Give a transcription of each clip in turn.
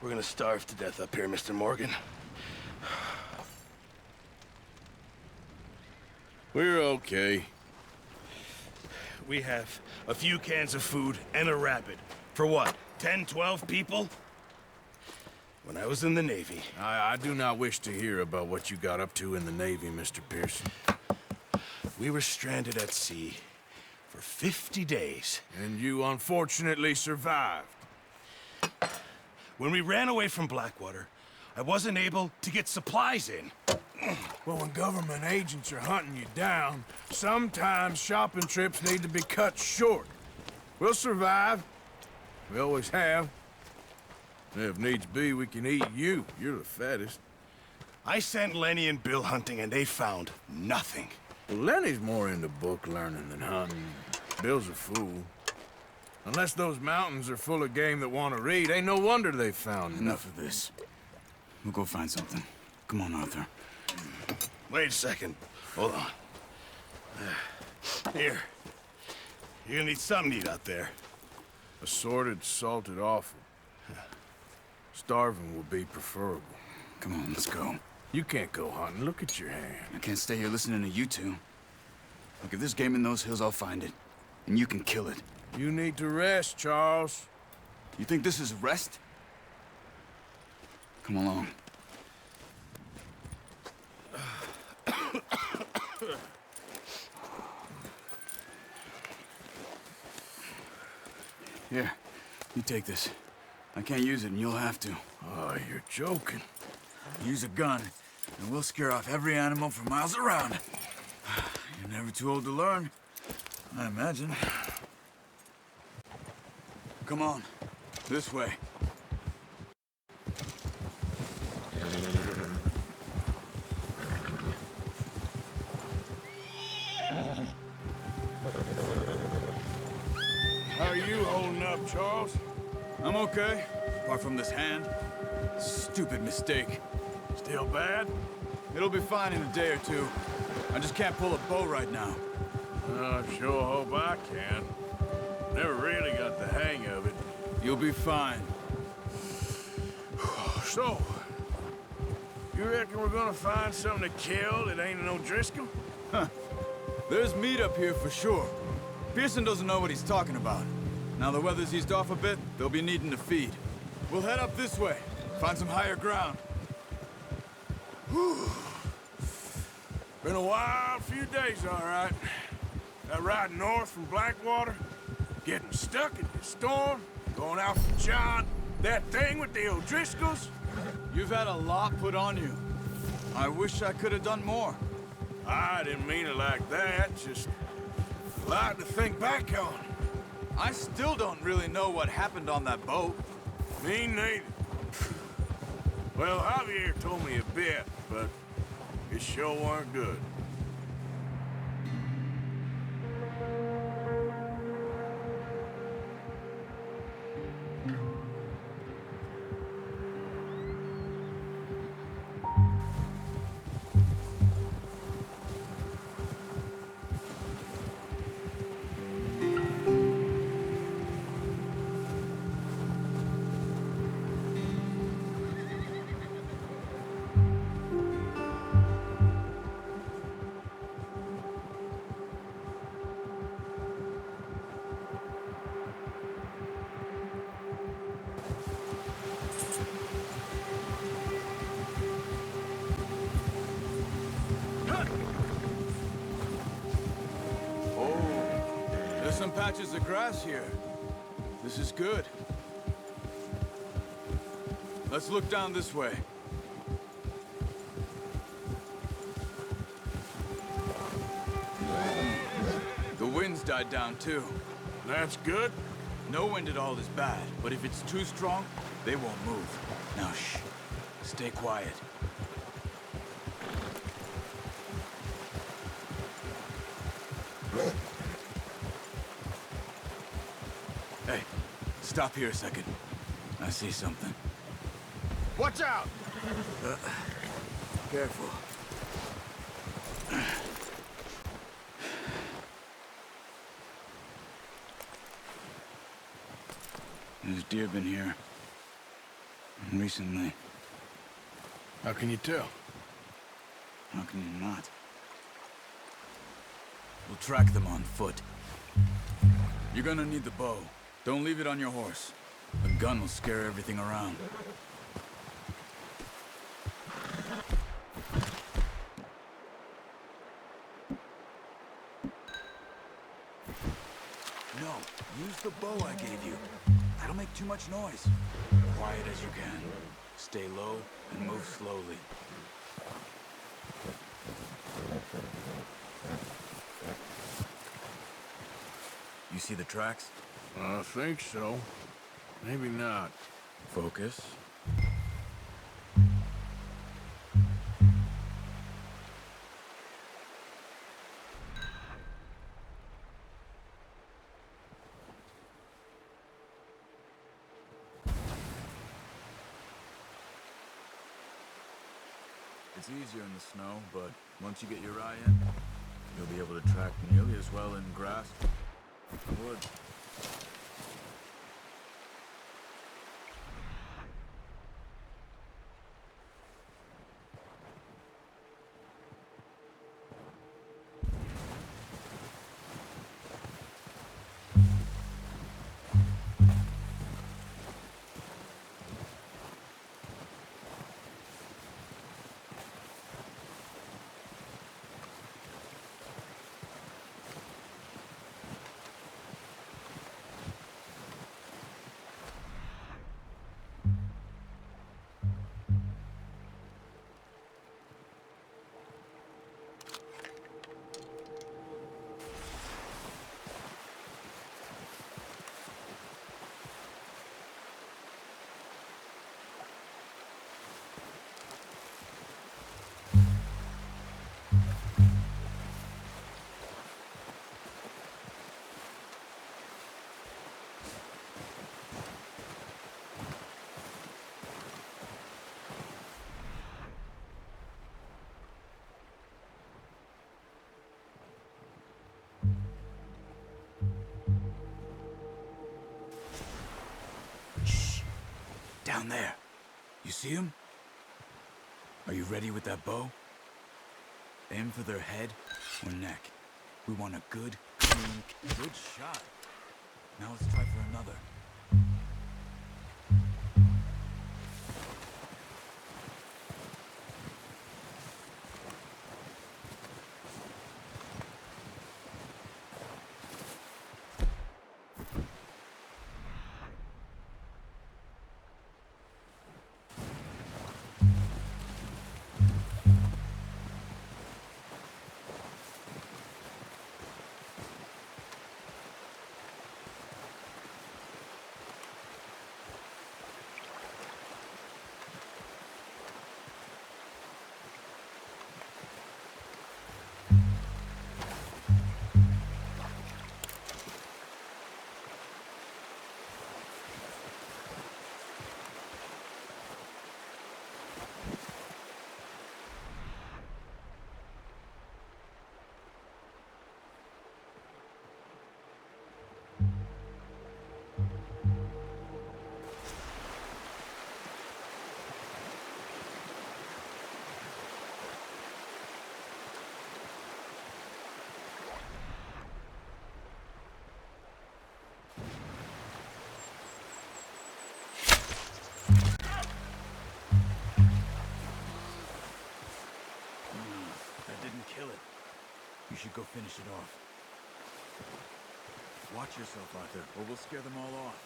We're gonna starve to death up here, Mr. Morgan. We're okay. We have a few cans of food and a rabbit. For what, 10, 12 people? When I was in the Navy... I do not wish to hear about what you got up to in the Navy, Mr. Pearson. We were stranded at sea for 50 days. And you unfortunately survived. When we ran away from Blackwater, I wasn't able to get supplies in. Well, when government agents are hunting you down, sometimes shopping trips need to be cut short. We'll survive. We always have. And if needs be, we can eat you. You're the fattest. I sent Lenny and Bill hunting, and they found nothing. Well, Lenny's more into book learning than hunting. Bill's a fool. Unless those mountains are full of game that want to read, ain't no wonder they found Enough of this. We'll go find something. Come on, Arthur. Wait a second. Hold on. Here. You're gonna need something to eat out there. Assorted, salted offal. Starving will be preferable. Come on, let's go. You can't go hunting. Look at your hand. I can't stay here listening to you two. Look, if there's game in those hills, I'll find it. And you can kill it. You need to rest, Charles. You think this is rest? Come along. Here, you take this. I can't use it, and you'll have to. Oh, you're joking. Use a gun, and we'll scare off every animal for miles around. You're never too old to learn, I imagine. Come on, this way. How are you holding up, Charles? I'm okay, apart from this hand. Stupid mistake. Still bad? It'll be fine in a day or two. I just can't pull a bow right now. I sure hope I can. Never really got the hang of it. You'll be fine. So, you reckon we're gonna find something to kill that ain't no Driscoll? There's meat up here for sure. Pearson doesn't know what he's talking about. Now the weather's eased off a bit, they'll be needing to feed. We'll head up this way, find some higher ground. Whew. Been a wild few days, all right. That ride north from Blackwater, getting stuck in the storm, going out from John, that thing with the O'Driscolls. You've had a lot put on you. I wish I could have done more. I didn't mean it like that, just a lot to think back on. I still don't really know what happened on that boat. Me neither. Well, Javier told me a bit, but it sure weren't good. There's some patches of grass here. This is good. Let's look down this way. The wind's died down too. That's good. No wind at all is bad, but if it's too strong, they won't move. Now shh. Stay quiet. Hey, stop here a second. I see something. Watch out! Careful. There's deer been here. Recently. How can you tell? How can you not? We'll track them on foot. You're gonna need the bow. Don't leave it on your horse. A gun will scare everything around. No, use the bow I gave you. That'll make too much noise. Quiet as you can. Stay low and move slowly. You see the tracks? I think so. Maybe not. Focus. It's easier in the snow, but once you get your eye in, you'll be able to track nearly as well in grass and wood. Down there. You see him? Are you ready with that bow? Aim for their head or neck. We want a good, clean, good shot. Now let's try for another. Kill it. You should go finish it off. Watch yourself, Arthur, or we'll scare them all off.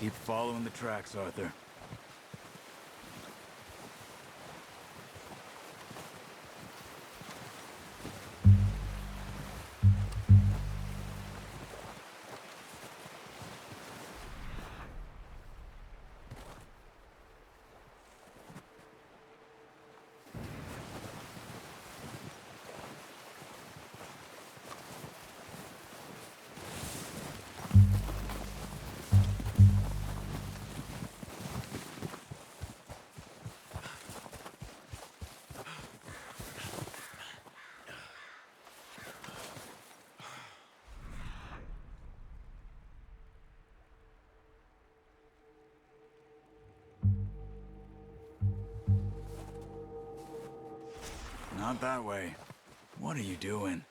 Keep following the tracks, Arthur. Not that way. What are you doing?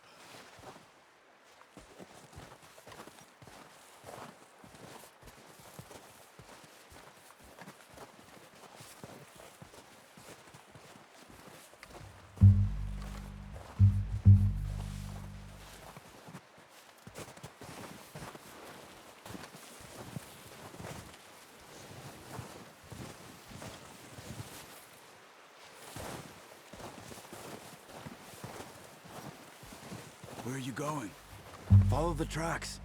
Where are you going? Follow the tracks.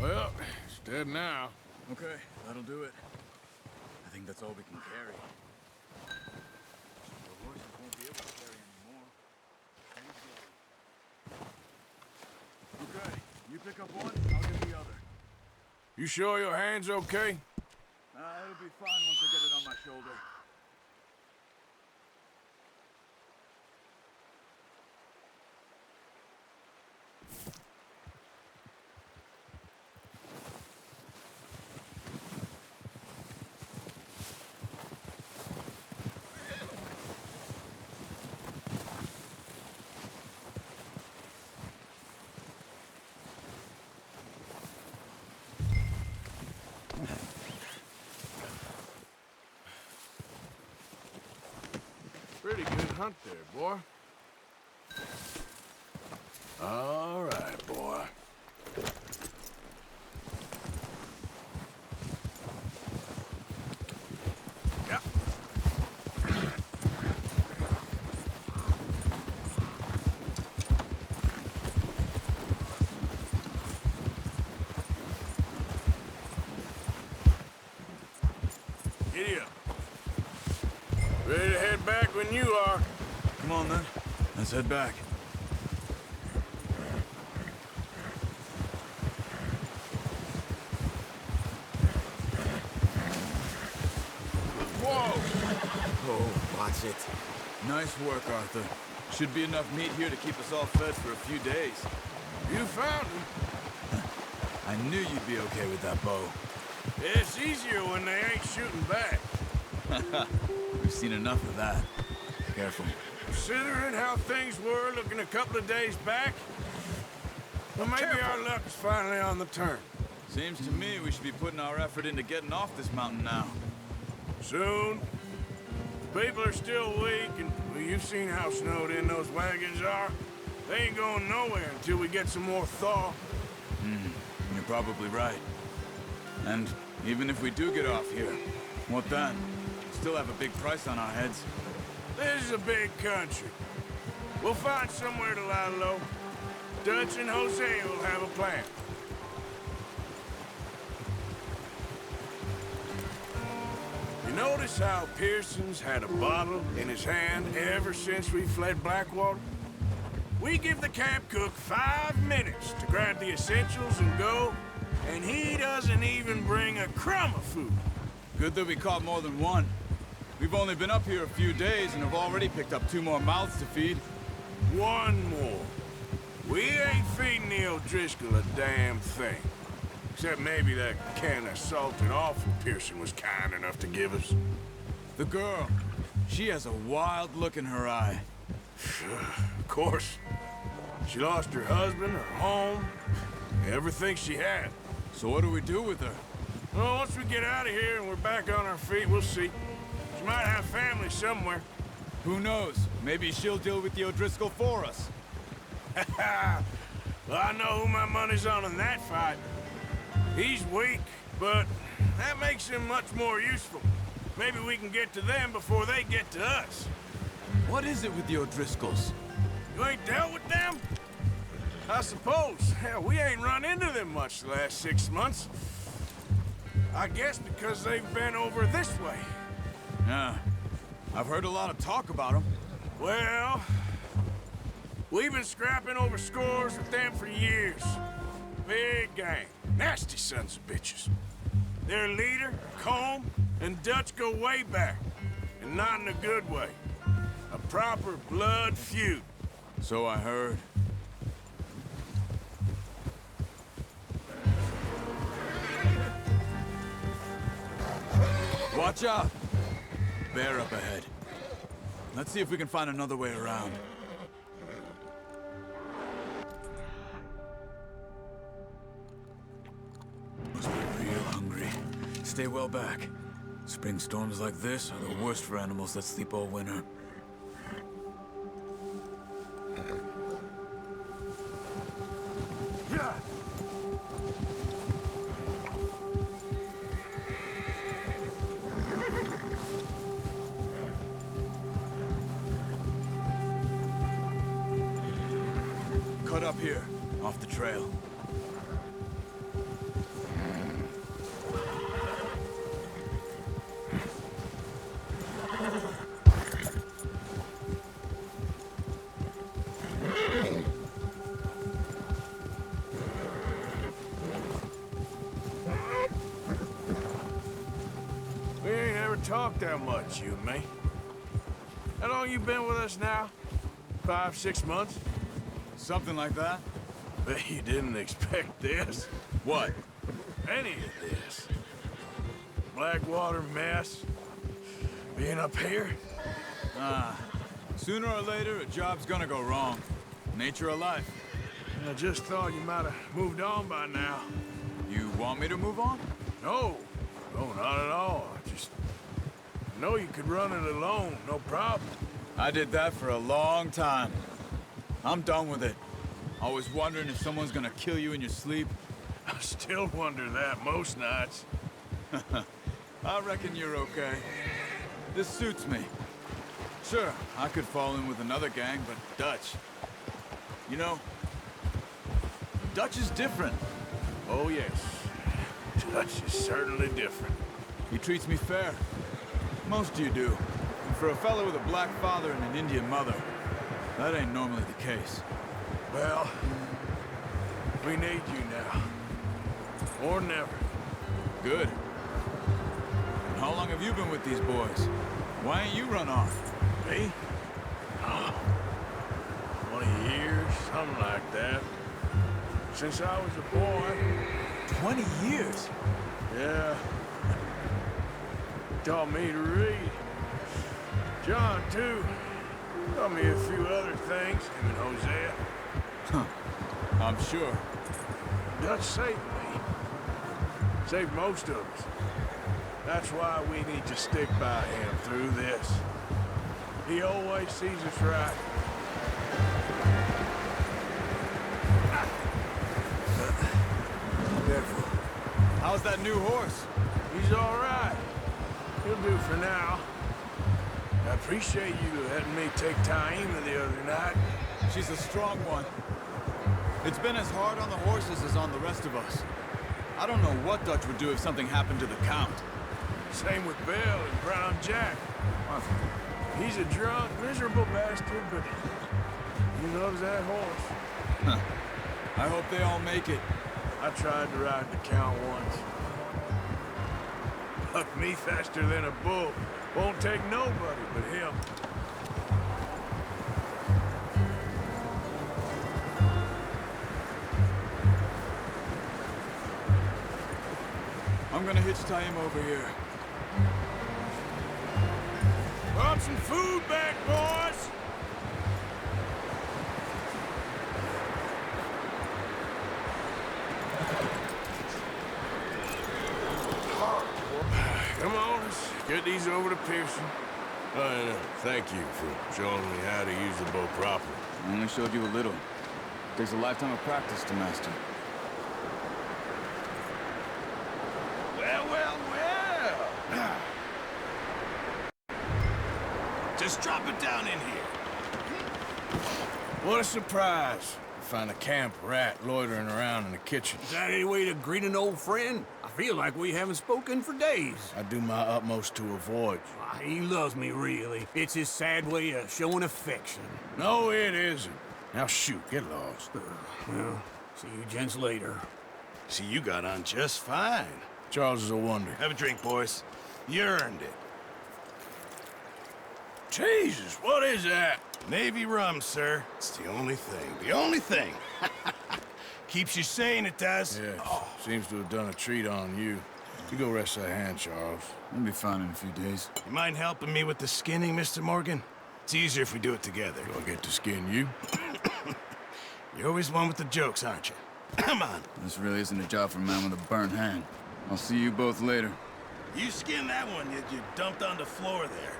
Well, it's dead now. Okay, that'll do it. I think that's all we can carry. The horses won't be able to carry anymore. Okay, you pick up one, I'll get the other. You sure your hand's okay? It'll be fine once I get it on my shoulder. Pretty good hunt there, boy. All right, boy. Yeah. Giddy up. Ready to head back when you are. Come on, then. Let's head back. Whoa! Oh, watch it. Nice work, Arthur. Should be enough meat here to keep us all fed for a few days. You found him. I knew you'd be okay with that bow. It's easier when they ain't shooting back. We've seen enough of that. Careful. Considering how things were looking a couple of days back, well, maybe our luck's finally on the turn. Seems to me we should be putting our effort into getting off this mountain now. Soon. People are still weak, and well, you've seen how snowed in those wagons are. They ain't going nowhere until we get some more thaw. You're probably right. And even if we do get off here, what then? Still have a big price on our heads. This is a big country. We'll find somewhere to lie low. Dutch and Hosea will have a plan. You notice how Pearson's had a bottle in his hand ever since we fled Blackwater? We give the camp cook 5 minutes to grab the essentials and go, and he doesn't even bring a crumb of food. Good that we caught more than one. We've only been up here a few days and have already picked up 2 more mouths to feed. 1 more. We ain't feeding the O'Driscoll a damn thing. Except maybe that can of salted offal Pearson was kind enough to give us. The girl. She has a wild look in her eye. Of course. She lost her husband, her home, everything she had. So what do we do with her? Well, once we get out of here and we're back on our feet, we'll see. She might have family somewhere. Who knows? Maybe she'll deal with the O'Driscoll for us. Well, I know who my money's on in that fight. He's weak, but that makes him much more useful. Maybe we can get to them before they get to us. What is it with the O'Driscolls? You ain't dealt with them? I suppose. Hell, we ain't run into them much the last 6 months. I guess because they've been over this way. Yeah. I've heard a lot of talk about them. Well, we've been scrapping over scores with them for years. Big gang. Nasty sons of bitches. Their leader, Colm, and Dutch go way back. And not in a good way. A proper blood feud. So I heard. Watch out! Bear up ahead. Let's see if we can find another way around. Must be real hungry. Stay well back. Spring storms like this are the worst for animals that sleep all winter. Yeah. Cut up here, off the trail. We ain't ever talked that much, you and me. How long you been with us now? 5, 6 months? Something like that? Bet you didn't expect this. What? Any of this. Blackwater mess. Being up here. Sooner or later, a job's gonna go wrong. Nature of life. I just thought you might have moved on by now. You want me to move on? No. No, not at all. I know you could run it alone, no problem. I did that for a long time. I'm done with it. Always wondering if someone's gonna kill you in your sleep. I still wonder that most nights. I reckon you're okay. This suits me. Sure, I could fall in with another gang, but Dutch... You know, Dutch is different. Oh, yes. Dutch is certainly different. He treats me fair. Most of you do. And for a fellow with a black father and an Indian mother, that ain't normally the case. Well, we need you now. More than ever. Good. And how long have you been with these boys? Why ain't you run off? Me? Oh, 20 years, something like that. Since I was a boy. 20 years? Yeah. Taught me to read. John, too. Taught me a few other things, him and Hosea. I'm sure. Dutch saved me. Saved most of us. That's why we need to stick by him through this. He always sees us right. Careful. How's that new horse? He's all right. He'll do for now. I appreciate you letting me take Taima the other night. She's a strong one. It's been as hard on the horses as on the rest of us. I don't know what Dutch would do if something happened to the Count. Same with Bill and Brown Jack. He's a drunk, miserable bastard, but he loves that horse. I hope they all make it. I tried to ride the Count once. Bucked me faster than a bull. Won't take nobody but him. I'm gonna hitch tie him over here. Brought some food back, boys! Come on, let's get these over to Pearson. And thank you for showing me how to use the bow properly. I only showed you a little. Takes a lifetime of practice to master. Well, well, well. Just drop it down in here. What a surprise. To find a camp rat loitering around in the kitchen. Is that any way to greet an old friend? I feel like we haven't spoken for days. I do my utmost to avoid you. Ah, he loves me, really. It's his sad way of showing affection. No, it isn't. Now shoot, get lost. Well, see you gents later. See, you got on just fine. Charles is a wonder. Have a drink, boys. You earned it. Jesus, what is that? Navy rum, sir. It's the only thing. The only thing. Keeps you sane, it does. Yes, seems to have done a treat on you. You go rest that hand, Charles. I'll be fine in a few days. You mind helping me with the skinning, Mr. Morgan? It's easier if we do it together. Do I get to skin you? You're always one with the jokes, aren't you? Come on. This really isn't a job for a man with a burnt hand. I'll see you both later. You skin that one you dumped on the floor there.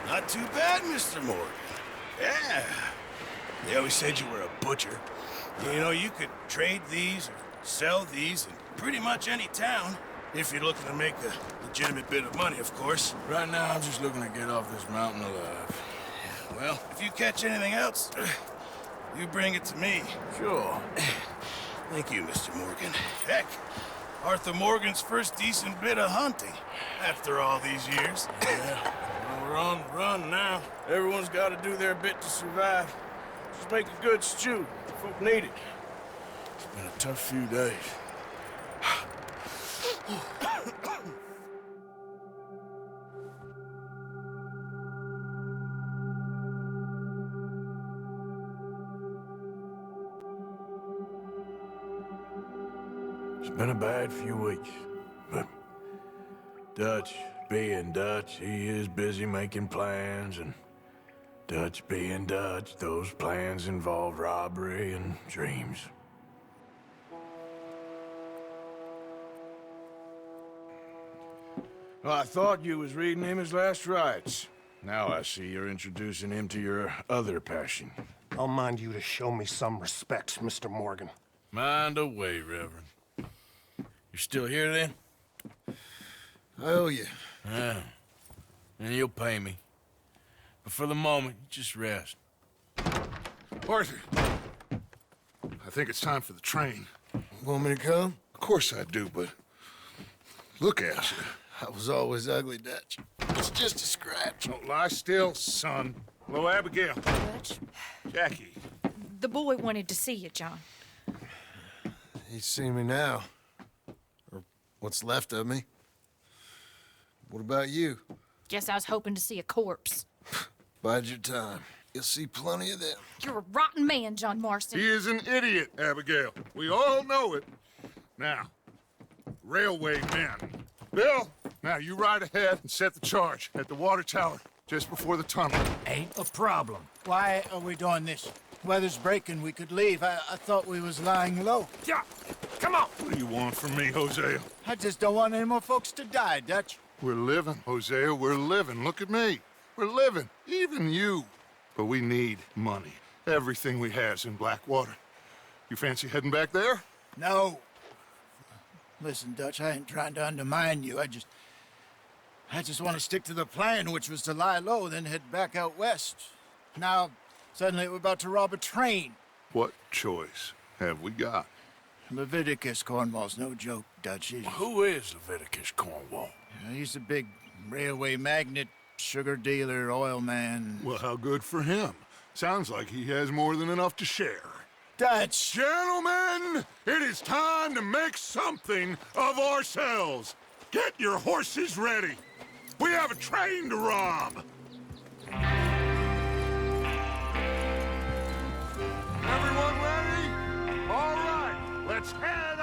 Not too bad, Mr. Morgan. Yeah. They always said you were a butcher. You know, you could trade these or sell these in pretty much any town. If you're looking to make a legitimate bit of money, of course. Right now, I'm just looking to get off this mountain alive. Well, if you catch anything else, you bring it to me. Sure. Thank you, Mr. Morgan. Heck, Arthur Morgan's first decent bit of hunting after all these years. Yeah. Well, we're on the run now. Everyone's got to do their bit to survive. Just make a good stew. Folk need it. It's been a tough few days. It's been a bad few weeks, but Dutch being Dutch, he is busy making plans, and Dutch being Dutch, those plans involve robbery and dreams. Well, I thought you was reading him his last rites. Now I see you're introducing him to your other passion. I'll mind you to show me some respect, Mr. Morgan. Mind away, Reverend. You still here, then? I owe you. Yeah. And you'll pay me. But for the moment, just rest. Arthur, I think it's time for the train. Want me to come? Of course I do, but look at you. I was always ugly, Dutch. It's just a scratch. Don't lie still, son. Hello, Abigail. Dutch, Jackie. the boy wanted to see you, John. He's seen me now. Or what's left of me. What about you? Guess I was hoping to see a corpse. Bide your time. You'll see plenty of them. You're a rotten man, John Marston. He is an idiot, Abigail. We all know it. Now, railway men. Bill, now you ride ahead and set the charge at the water tower just before the tunnel. Ain't a problem. Why are we doing this? Weather's breaking. We could leave. I thought we was lying low. Yeah, come on. What do you want from me, Hosea? I just don't want any more folks to die, Dutch. We're living, Hosea. We're living. Look at me. We're living. Even you. But we need money. Everything we has in Blackwater. You fancy heading back there? No. Listen, Dutch, I ain't trying to undermine you. I just want to stick to the plan, which was to lie low, then head back out west. Now, suddenly we're about to rob a train. What choice have we got? Leviticus Cornwall's no joke, Dutch. Who is Leviticus Cornwall? He's a big railway magnate, sugar dealer, oil man. Well, how good for him. Sounds like he has more than enough to share. Dutch! Gentlemen, it is time to make something of ourselves. Get your horses ready. We have a train to rob. Everyone ready? All right, let's head